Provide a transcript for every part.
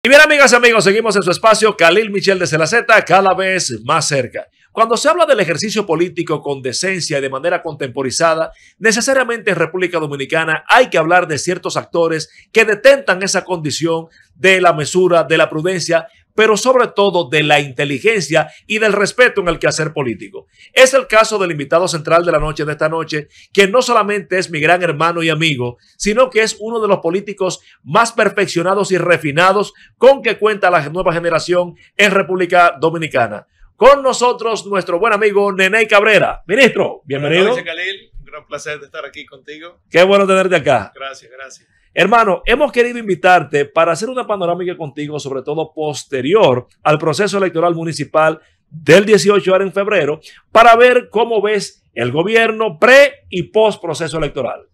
Y bien, amigas y amigos, seguimos en su espacio Khalil Michel de Celaceta, cada vez más cerca. Cuando se habla del ejercicio político con decencia y de manera contemporizada, necesariamente en República Dominicana hay que hablar de ciertos actores que detentan esa condición de la mesura, de la prudencia, pero sobre todo de la inteligencia y del respeto en el quehacer político. Es el caso del invitado central de la noche de esta noche, que no solamente es mi gran hermano y amigo, sino que es uno de los políticos más perfeccionados y refinados con que cuenta la nueva generación en República Dominicana. Con nosotros, nuestro buen amigo Neney Cabrera. Ministro, bienvenido. Buenas noches, Khalil. Un gran placer de estar aquí contigo. Qué bueno tenerte acá. Gracias, gracias. Hermano, hemos querido invitarte para hacer una panorámica contigo, sobre todo posterior al proceso electoral municipal del 18 ahora en febrero, para ver cómo ves el gobierno pre y post proceso electoral.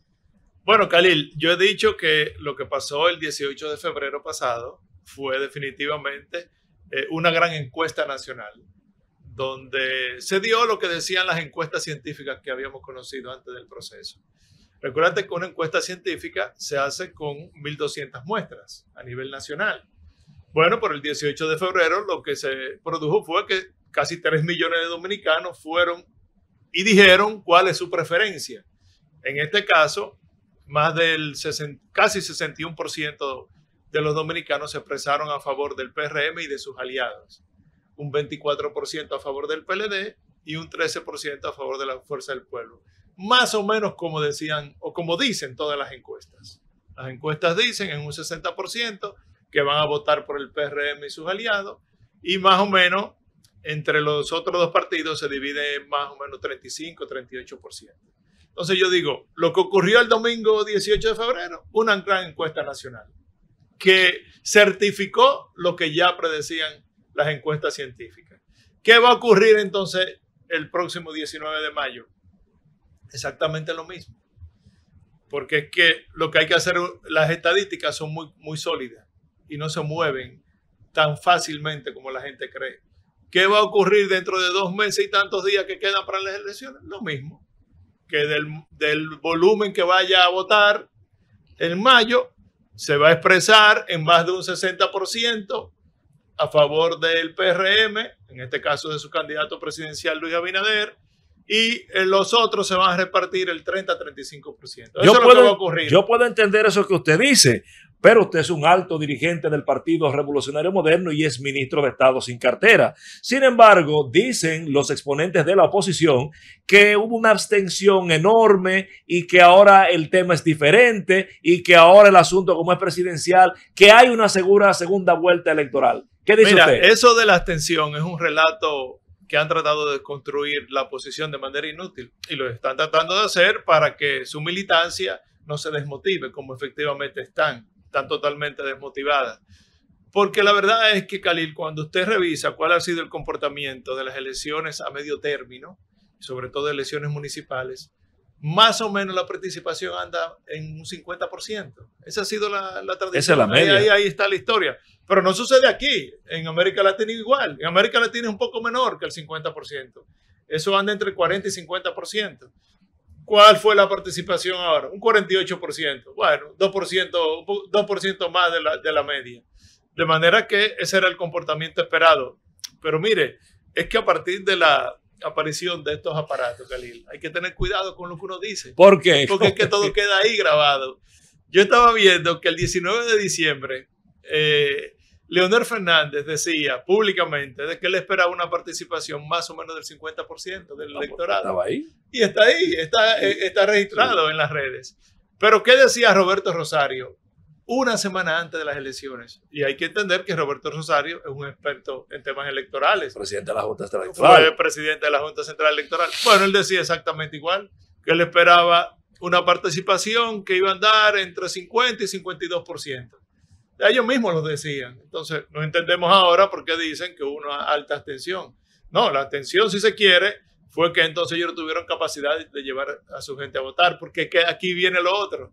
Bueno, Khalil, yo he dicho que lo que pasó el 18 de febrero pasado fue definitivamente una gran encuesta nacional, donde se dio lo que decían las encuestas científicas que habíamos conocido antes del proceso. Recuerda que una encuesta científica se hace con 1.200 muestras a nivel nacional. Bueno, por el 18 de febrero lo que se produjo fue que casi 3 millones de dominicanos fueron y dijeron cuál es su preferencia. En este caso, más del casi 61% de los dominicanos se expresaron a favor del PRM y de sus aliados. Un 24% a favor del PLD y un 13% a favor de la Fuerza del Pueblo. Más o menos como decían o como dicen todas las encuestas. Las encuestas dicen en un 60% que van a votar por el PRM y sus aliados, y más o menos entre los otros dos partidos se divide más o menos 35-38%. Entonces yo digo, lo que ocurrió el domingo 18 de febrero, una gran encuesta nacional que certificó lo que ya predecían las encuestas científicas. ¿Qué va a ocurrir entonces el próximo 19 de mayo? Exactamente lo mismo, porque es que lo que hay que hacer, las estadísticas son muy sólidas y no se mueven tan fácilmente como la gente cree. ¿Qué va a ocurrir dentro de 2 meses y tantos días que quedan para las elecciones? Lo mismo, que del volumen que vaya a votar en mayo se va a expresar en más de un 60% a favor del PRM, en este caso de su candidato presidencial Luis Abinader, y los otros se van a repartir el 30-35%. Eso es lo que va a ocurrir. Yo puedo entender eso que usted dice, pero usted es un alto dirigente del Partido Revolucionario Moderno y es ministro de Estado sin cartera. Sin embargo, dicen los exponentes de la oposición que hubo una abstención enorme y que ahora el tema es diferente y que ahora el asunto, como es presidencial, que hay una segura segunda vuelta electoral. ¿Qué dice usted? Eso de la abstención es un relato que han tratado de construir la oposición de manera inútil y lo están tratando de hacer para que su militancia no se desmotive, como efectivamente están totalmente desmotivadas. Porque la verdad es que, Khalil, cuando usted revisa cuál ha sido el comportamiento de las elecciones a medio término, sobre todo elecciones municipales, más o menos la participación anda en un 50%. Esa ha sido la tradición. Esa es la media. Ahí está la historia. Pero no sucede aquí. En América Latina igual. En América Latina es un poco menor que el 50%. Eso anda entre 40 y 50%. ¿Cuál fue la participación ahora? Un 48%. Bueno, 2% más de la media. De manera que ese era el comportamiento esperado. Pero mire, es que a partir de la aparición de estos aparatos, Khalil, hay que tener cuidado con lo que uno dice. ¿Por qué? Porque es que todo queda ahí grabado. Yo estaba viendo que el 19 de diciembre Leonel Fernández decía públicamente de que él esperaba una participación más o menos del 50% del electorado. ¿Estaba ahí? Y está ahí, está registrado en las redes. Pero ¿qué decía Roberto Rosario una semana antes de las elecciones? Y hay que entender que Roberto Rosario es un experto en temas electorales. Presidente de la Junta Central Electoral. Fue presidente de la Junta Central Electoral. Bueno, él decía exactamente igual, que él esperaba una participación que iba a andar entre 50 y 52%. Ellos mismos lo decían. Entonces, no entendemos ahora por qué dicen que hubo una alta abstención. No, la abstención, si se quiere, fue que entonces ellos no tuvieron capacidad de llevar a su gente a votar, porque aquí viene lo otro.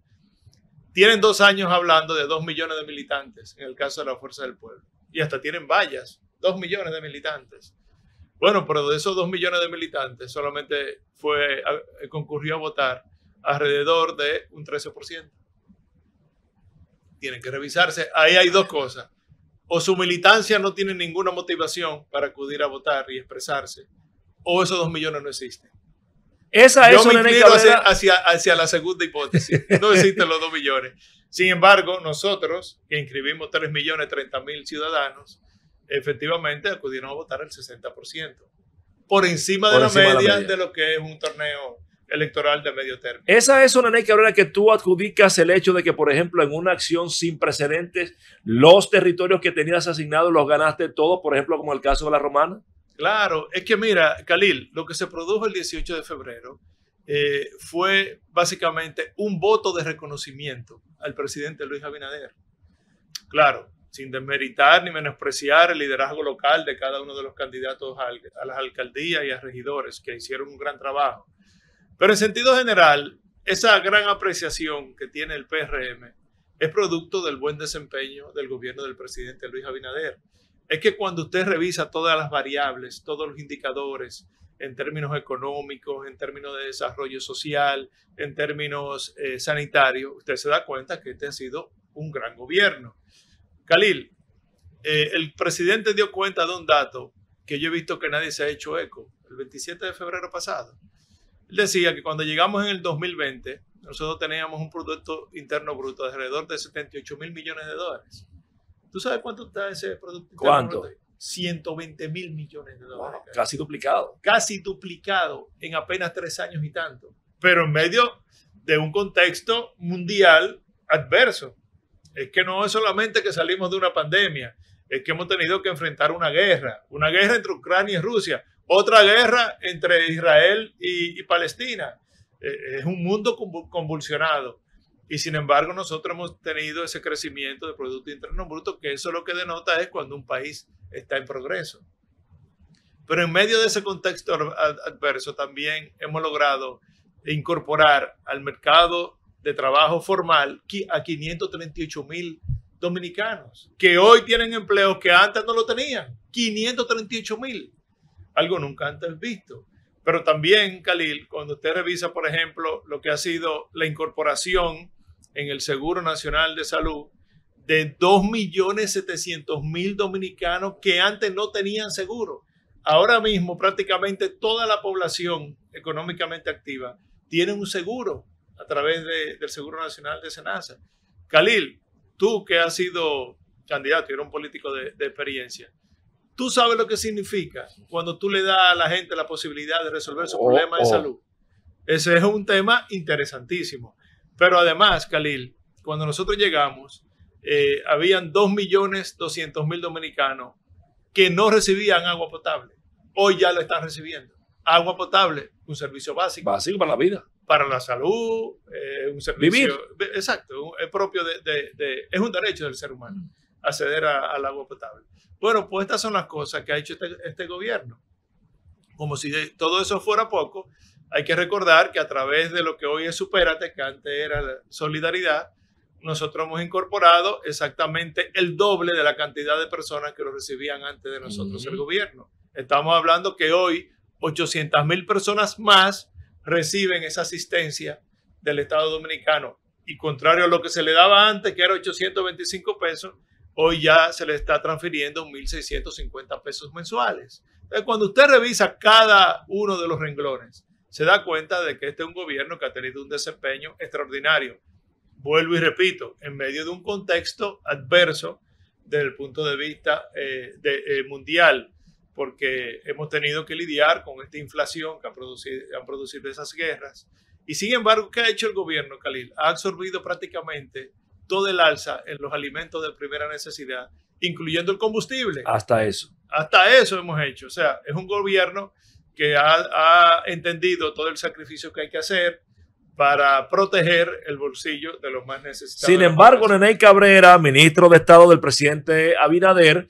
Tienen 2 años hablando de 2 millones de militantes, en el caso de la Fuerza del Pueblo. Y hasta tienen vallas, 2 millones de militantes. Bueno, pero de esos 2 millones de militantes, solamente concurrió a votar alrededor de un 13%. Tienen que revisarse. Ahí hay 2 cosas. o su militancia no tiene ninguna motivación para acudir a votar y expresarse, o esos 2 millones no existen. Yo me inclino hacia la segunda hipótesis. No existen los 2 millones. Sin embargo, nosotros, que inscribimos 3.030.000 ciudadanos, efectivamente acudieron a votar el 60%. Por encima de la media de lo que es un torneo electoral de medio término. Esa es una Ney Cabrera que tú adjudicas el hecho de que, por ejemplo, en una acción sin precedentes, los territorios que tenías asignados los ganaste todos, por ejemplo, como el caso de la Romana. Claro, es que mira, Khalil, lo que se produjo el 18 de febrero fue básicamente un voto de reconocimiento al presidente Luis Abinader. Claro, sin desmeritar ni menospreciar el liderazgo local de cada uno de los candidatos a las alcaldías y a regidores que hicieron un gran trabajo. Pero en sentido general, esa gran apreciación que tiene el PRM es producto del buen desempeño del gobierno del presidente Luis Abinader. Es que cuando usted revisa todas las variables, todos los indicadores, en términos económicos, en términos de desarrollo social, en términos sanitarios, usted se da cuenta que este ha sido un gran gobierno. Khalil, el presidente dio cuenta de un dato que yo he visto que nadie se ha hecho eco, el 27 de febrero pasado. Él decía que cuando llegamos en el 2020, nosotros teníamos un Producto Interno Bruto de alrededor de 78.000 millones de dólares. ¿Tú sabes cuánto está ese Producto Interno Bruto? 120.000 millones de dólares. Wow, casi duplicado. Casi duplicado en apenas 3 años y tanto. Pero en medio de un contexto mundial adverso. Es que no es solamente que salimos de una pandemia, es que hemos tenido que enfrentar una guerra entre Ucrania y Rusia, otra guerra entre Israel y Palestina. Es un mundo convulsionado. Y sin embargo, nosotros hemos tenido ese crecimiento de Producto Interno Bruto, que eso lo que denota es cuando un país está en progreso. Pero en medio de ese contexto adverso también hemos logrado incorporar al mercado de trabajo formal a 538.000 dominicanos, que hoy tienen empleos que antes no lo tenían. 538.000. Algo nunca antes visto. Pero también, Khalil, cuando usted revisa, por ejemplo, lo que ha sido la incorporación en el Seguro Nacional de Salud de 2.700.000 dominicanos que antes no tenían seguro. Ahora mismo prácticamente toda la población económicamente activa tiene un seguro a través del Seguro Nacional de SENASA. Khalil, tú que has sido candidato y eres un político de experiencia, tú sabes lo que significa cuando tú le das a la gente la posibilidad de resolver su problema de salud. Ese es un tema interesantísimo. Pero además, Khalil, cuando nosotros llegamos, habían 2.200.000 dominicanos que no recibían agua potable. Hoy ya lo están recibiendo. Agua potable, un servicio básico. Básico para la vida. Para la salud, un servicio. Vivir. Exacto, es propio es un derecho del ser humano acceder al agua potable. Bueno, pues estas son las cosas que ha hecho este gobierno. Como si todo eso fuera poco, hay que recordar que a través de lo que hoy es Supérate, que antes era la Solidaridad, nosotros hemos incorporado exactamente el doble de la cantidad de personas que lo recibían antes de nosotros el gobierno. Estamos hablando que hoy 800.000 personas más reciben esa asistencia del Estado Dominicano. Y contrario a lo que se le daba antes, que era 825 pesos, hoy ya se le está transfiriendo 1.650 pesos mensuales. Entonces, cuando usted revisa cada uno de los renglones, se da cuenta de que este es un gobierno que ha tenido un desempeño extraordinario. Vuelvo y repito, en medio de un contexto adverso desde el punto de vista mundial, porque hemos tenido que lidiar con esta inflación que han producido esas guerras. Y sin embargo, ¿qué ha hecho el gobierno, Khalil? Ha absorbido prácticamente todo el alza en los alimentos de primera necesidad, incluyendo el combustible. Hasta eso. Hasta eso hemos hecho. O sea, es un gobierno que ha entendido todo el sacrificio que hay que hacer para proteger el bolsillo de los más necesitados. Sin embargo, Ney Cabrera, ministro de Estado del presidente Abinader,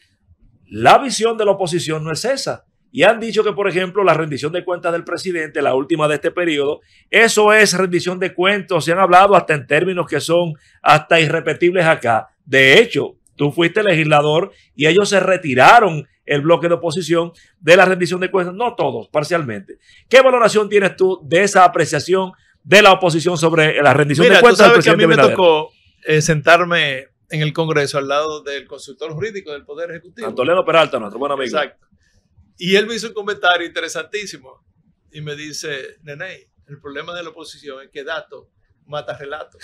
la visión de la oposición no es esa. Y han dicho que, por ejemplo, la rendición de cuentas del presidente, la última de este periodo, eso es rendición de cuentas. Se han hablado hasta en términos que son hasta irrepetibles acá. De hecho, tú fuiste legislador y ellos se retiraron el bloque de oposición de la rendición de cuentas. No todos, parcialmente. ¿Qué valoración tienes tú de esa apreciación de la oposición sobre la rendición de cuentas del presidente Abinader? A mí me tocó sentarme en el Congreso al lado del consultor jurídico del Poder Ejecutivo. Antoliano Peralta, nuestro buen amigo. Exacto. Y él me hizo un comentario interesantísimo y me dice, Nene, el problema de la oposición es que dato mata relato.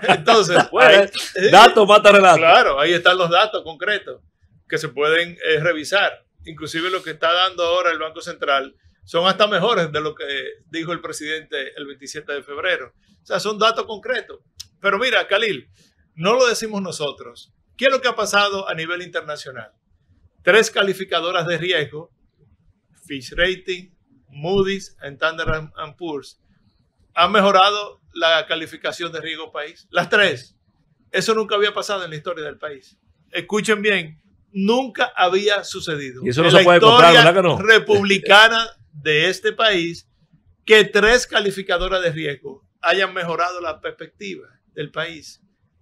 Entonces, bueno, dato mata relato. Claro, ahí están los datos concretos que se pueden revisar. Inclusive lo que está dando ahora el Banco Central son hasta mejores de lo que dijo el presidente el 27 de febrero. O sea, son datos concretos. Pero mira, Khalil, no lo decimos nosotros. ¿Qué es lo que ha pasado a nivel internacional? 3 calificadoras de riesgo, Fitch Rating, Moody's y Standard & Poor's, han mejorado la calificación de riesgo país. Las 3. Eso nunca había pasado en la historia del país. Escuchen bien, nunca había sucedido. Y eso no se puede comprar, ¿verdad que no? Republicana de este país, que 3 calificadoras de riesgo hayan mejorado la perspectiva del país.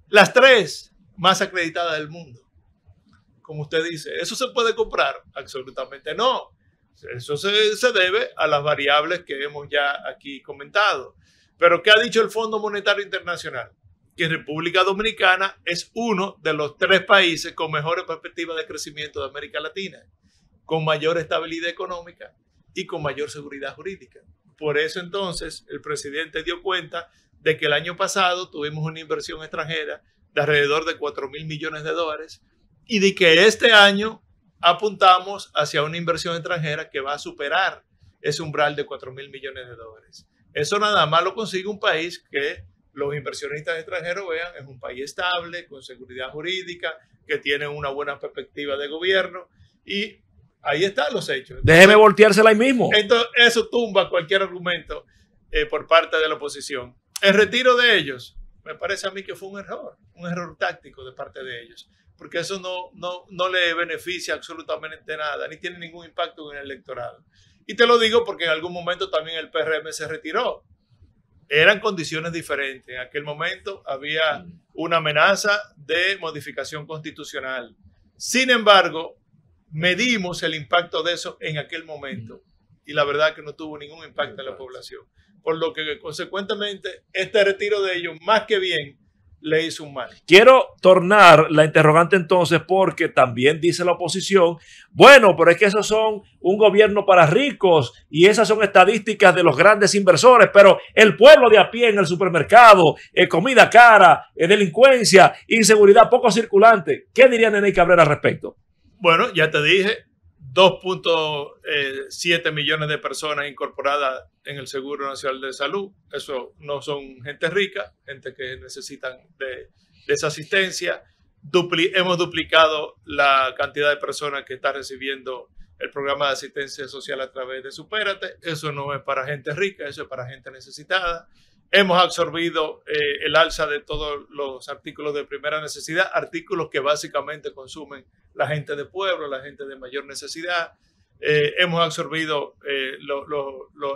Las 3 más acreditadas del mundo. Como usted dice, ¿eso se puede comprar? Absolutamente no. Eso se debe a las variables que hemos ya aquí comentado. Pero ¿qué ha dicho el Fondo Monetario Internacional? Que República Dominicana es uno de los 3 países con mejores perspectivas de crecimiento de América Latina, con mayor estabilidad económica y con mayor seguridad jurídica. Por eso entonces el presidente dio cuenta de que el año pasado tuvimos una inversión extranjera de alrededor de 4.000 millones de dólares y de que este año apuntamos hacia una inversión extranjera que va a superar ese umbral de 4.000 millones de dólares. Eso nada más lo consigue un país que los inversionistas extranjeros vean es un país estable, con seguridad jurídica, que tiene una buena perspectiva de gobierno y ahí están los hechos. Entonces, déjeme volteársela ahí mismo. Entonces, eso tumba cualquier argumento por parte de la oposición. El retiro de ellos, me parece a mí que fue un error táctico de parte de ellos, porque eso no le beneficia absolutamente nada, ni tiene ningún impacto en el electorado. Y te lo digo porque en algún momento también el PRM se retiró. Eran condiciones diferentes. En aquel momento había una amenaza de modificación constitucional. Sin embargo, medimos el impacto de eso en aquel momento y la verdad que no tuvo ningún impacto en la población. Por lo que consecuentemente este retiro de ellos más que bien le hizo un mal. Quiero tornar la interrogante entonces porque también dice la oposición, bueno, pero es que esos son un gobierno para ricos y esas son estadísticas de los grandes inversores, pero el pueblo de a pie en el supermercado, comida cara, delincuencia, inseguridad, poco circulante. ¿Qué diría Nene Cabrera al respecto? Bueno, ya te dije, 2.7 millones de personas incorporadas en el Seguro Nacional de Salud. Eso no son gente rica, gente que necesitan de esa asistencia. Hemos duplicado la cantidad de personas que está recibiendo el programa de asistencia social a través de Supérate. Eso no es para gente rica, eso es para gente necesitada. Hemos absorbido el alza de todos los artículos de primera necesidad, artículos que básicamente consumen la gente de pueblo, la gente de mayor necesidad. Hemos absorbido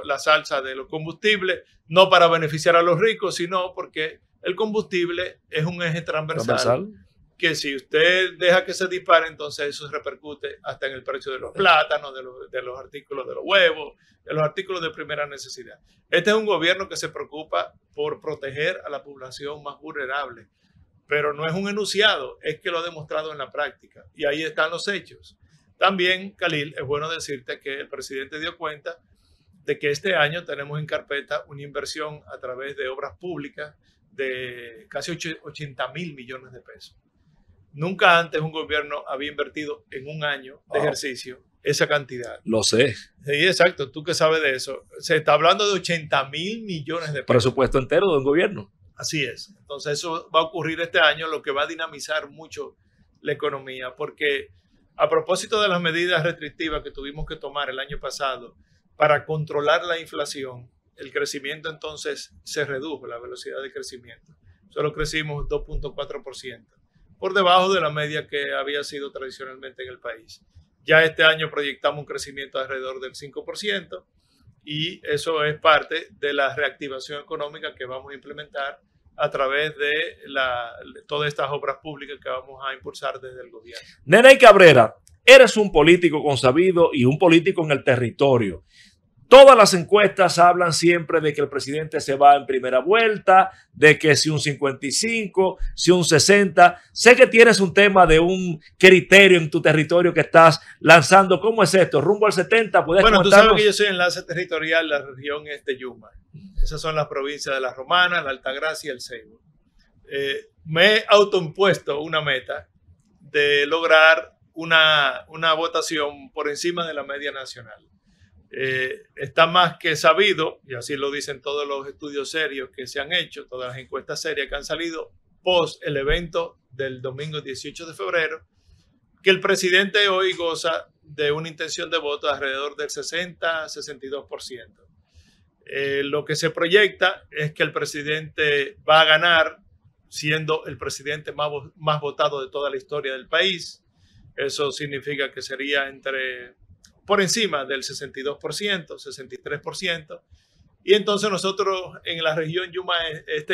las alzas de los combustibles, no para beneficiar a los ricos, sino porque el combustible es un eje transversal. Que si usted deja que se dispare, entonces eso repercute hasta en el precio de los plátanos, de los artículos de los huevos, de los artículos de primera necesidad. Este es un gobierno que se preocupa por proteger a la población más vulnerable, pero no es un enunciado, es que lo ha demostrado en la práctica y ahí están los hechos. También, Khalil, es bueno decirte que el presidente dio cuenta de que este año tenemos en carpeta una inversión a través de obras públicas de casi 80.000 millones de pesos. Nunca antes un gobierno había invertido en un año de ejercicio esa cantidad. Lo sé. Sí, exacto. Tú que sabes de eso. Se está hablando de 80.000 millones de pesos. Presupuesto entero de un gobierno. Así es. Entonces eso va a ocurrir este año, lo que va a dinamizar mucho la economía, porque a propósito de las medidas restrictivas que tuvimos que tomar el año pasado para controlar la inflación, el crecimiento entonces se redujo, la velocidad de crecimiento. Solo crecimos 2.4%. Por debajo de la media que había sido tradicionalmente en el país. Ya este año proyectamos un crecimiento alrededor del 5% y eso es parte de la reactivación económica que vamos a implementar a través de todas estas obras públicas que vamos a impulsar desde el gobierno. Nene Cabrera, eres un político consabido y un político en el territorio. Todas las encuestas hablan siempre de que el presidente se va en primera vuelta, de que si un 55, si un 60. Sé que tienes un tema de un criterio en tu territorio que estás lanzando. ¿Cómo es esto? ¿Rumbo al 70? ¿Puedes Bueno, tú comentarnos? sabes que yo soy enlace territorial de la región Yuma. Esas son las provincias de La Romana, La Altagracia y El Ceibo. Me he autoimpuesto una meta de lograr una votación por encima de la media nacional. Está más que sabido, y así lo dicen todos los estudios serios que se han hecho, todas las encuestas serias que han salido post el evento del domingo 18 de febrero, que el presidente hoy goza de una intención de voto alrededor del 60-62%. Lo que se proyecta es que el presidente va a ganar siendo el presidente más votado de toda la historia del país. Eso significa que sería por encima del 62%, 63%. Y entonces nosotros en la región Yuma,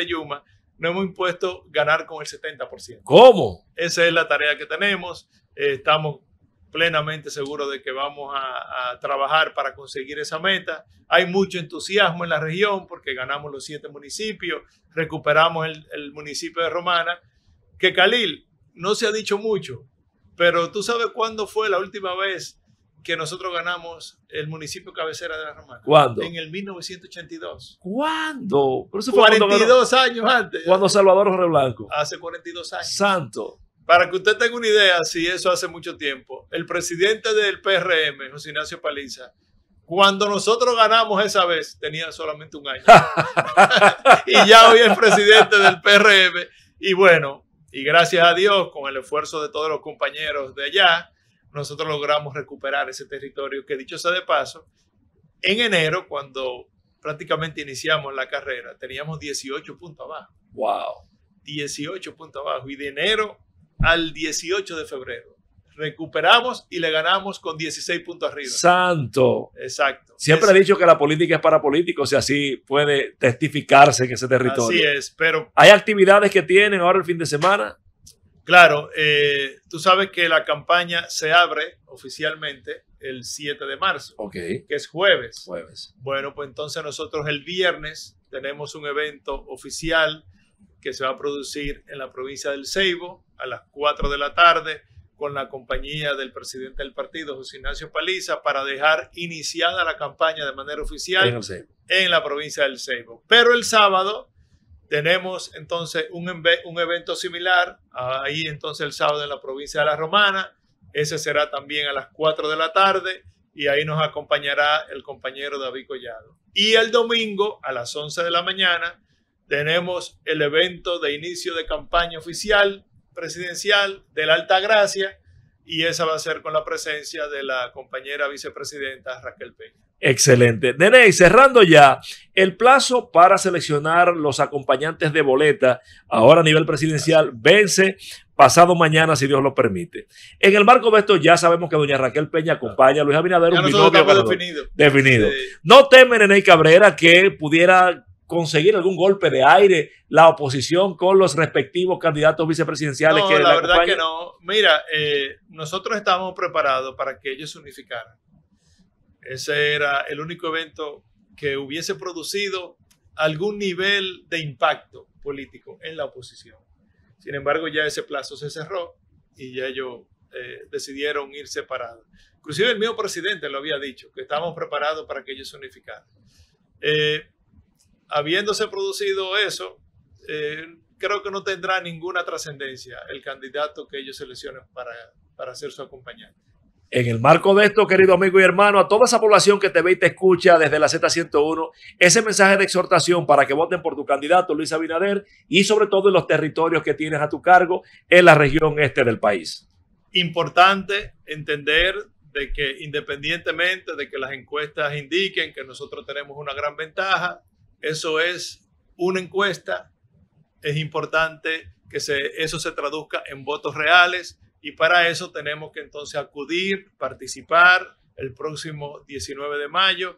Yuma, nos hemos impuesto ganar con el 70%. ¿Cómo? Esa es la tarea que tenemos. Estamos plenamente seguros de que vamos a trabajar para conseguir esa meta. Hay mucho entusiasmo en la región porque ganamos los 7 municipios, recuperamos el municipio de Romana, que Khalil, no se ha dicho mucho, pero ¿tú sabes cuándo fue la última vez que nosotros ganamos el municipio cabecera de La Romana? ¿Cuándo? En el 1982. ¿Cuándo? Pero eso fue 42 años antes. Cuando Salvador Jorge Blanco. Hace 42 años. Santo. Para que usted tenga una idea, si eso hace mucho tiempo, el presidente del PRM, José Ignacio Paliza, cuando nosotros ganamos esa vez, tenía solamente un año. Y ya hoy es presidente del PRM. Y bueno, y gracias a Dios, con el esfuerzo de todos los compañeros de allá, nosotros logramos recuperar ese territorio que, dicho sea de paso, en enero, cuando prácticamente iniciamos la carrera, teníamos 18 puntos abajo. Wow. 18 puntos abajo. Y de enero al 18 de febrero recuperamos y le ganamos con 16 puntos arriba. Santo. Exacto. Siempre he dicho que la política es para políticos y así puede testificarse en ese territorio. Así es, pero... ¿Hay actividades que tienen ahora el fin de semana? Claro, tú sabes que la campaña se abre oficialmente el 7 de marzo, Okay. que es jueves. Jueves. Bueno, pues entonces nosotros el viernes tenemos un evento oficial que se va a producir en la provincia del Ceibo a las 4 de la tarde con la compañía del presidente del partido, José Ignacio Paliza, para dejar iniciada la campaña de manera oficial en la provincia del Ceibo. Pero el sábado tenemos entonces un evento similar, ahí entonces el sábado en la provincia de La Romana. Ese será también a las 4 de la tarde y ahí nos acompañará el compañero David Collado. Y el domingo a las 11 de la mañana tenemos el evento de inicio de campaña oficial presidencial de la Altagracia y esa va a ser con la presencia de la compañera vicepresidenta Raquel Peña. Excelente. Nene, cerrando ya, el plazo para seleccionar los acompañantes de boleta ahora a nivel presidencial vence pasado mañana, si Dios lo permite. En el marco de esto ya sabemos que doña Raquel Peña acompaña a Luis Abinader, un binomio definido. Sí. ¿No teme, Nene Cabrera, que pudiera conseguir algún golpe de aire la oposición con los respectivos candidatos vicepresidenciales? No, que la verdad acompañan? que no. Mira, nosotros estábamos preparados para que ellos se unificaran. Ese era el único evento que hubiese producido algún nivel de impacto político en la oposición. Sin embargo, ya ese plazo se cerró y ya ellos decidieron ir separados. Inclusive el mismo presidente lo había dicho, que estábamos preparados para que ellos se unificaran. Habiéndose producido eso, creo que no tendrá ninguna trascendencia el candidato que ellos seleccionen para ser su acompañante. En el marco de esto, querido amigo y hermano, a toda esa población que te ve y te escucha desde la Z101, ese mensaje de exhortación para que voten por tu candidato, Luis Abinader, y sobre todo en los territorios que tienes a tu cargo en la región este del país. Importante entender de que independientemente de que las encuestas indiquen que nosotros tenemos una gran ventaja, eso es una encuesta, es importante que eso se traduzca en votos reales y para eso tenemos que entonces acudir, participar el próximo 19 de mayo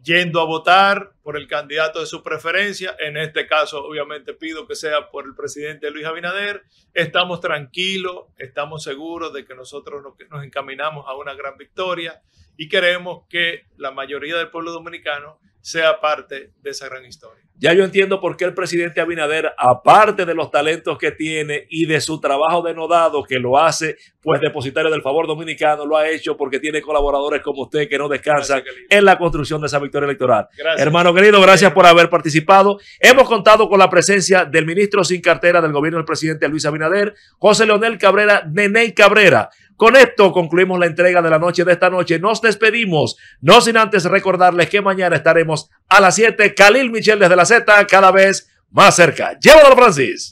yendo a votar por el candidato de su preferencia. En este caso, obviamente, pido que sea por el presidente Luis Abinader. Estamos tranquilos, estamos seguros de que nosotros nos encaminamos a una gran victoria y queremos que la mayoría del pueblo dominicano sea parte de esa gran historia. Ya yo entiendo por qué el presidente Abinader, aparte de los talentos que tiene y de su trabajo denodado que lo hace, pues depositario del favor dominicano, lo ha hecho porque tiene colaboradores como usted que no descansan en la construcción de esa victoria electoral. Gracias. Hermano querido, gracias por haber participado. Hemos contado con la presencia del ministro sin cartera del gobierno del presidente Luis Abinader, José Leonel Cabrera, Neney Cabrera. Con esto concluimos la entrega de la noche de esta noche. Nos despedimos, no sin antes recordarles que mañana estaremos a las 7. Khalil Michel desde la Z, cada vez más cerca. Llévalo, Francis.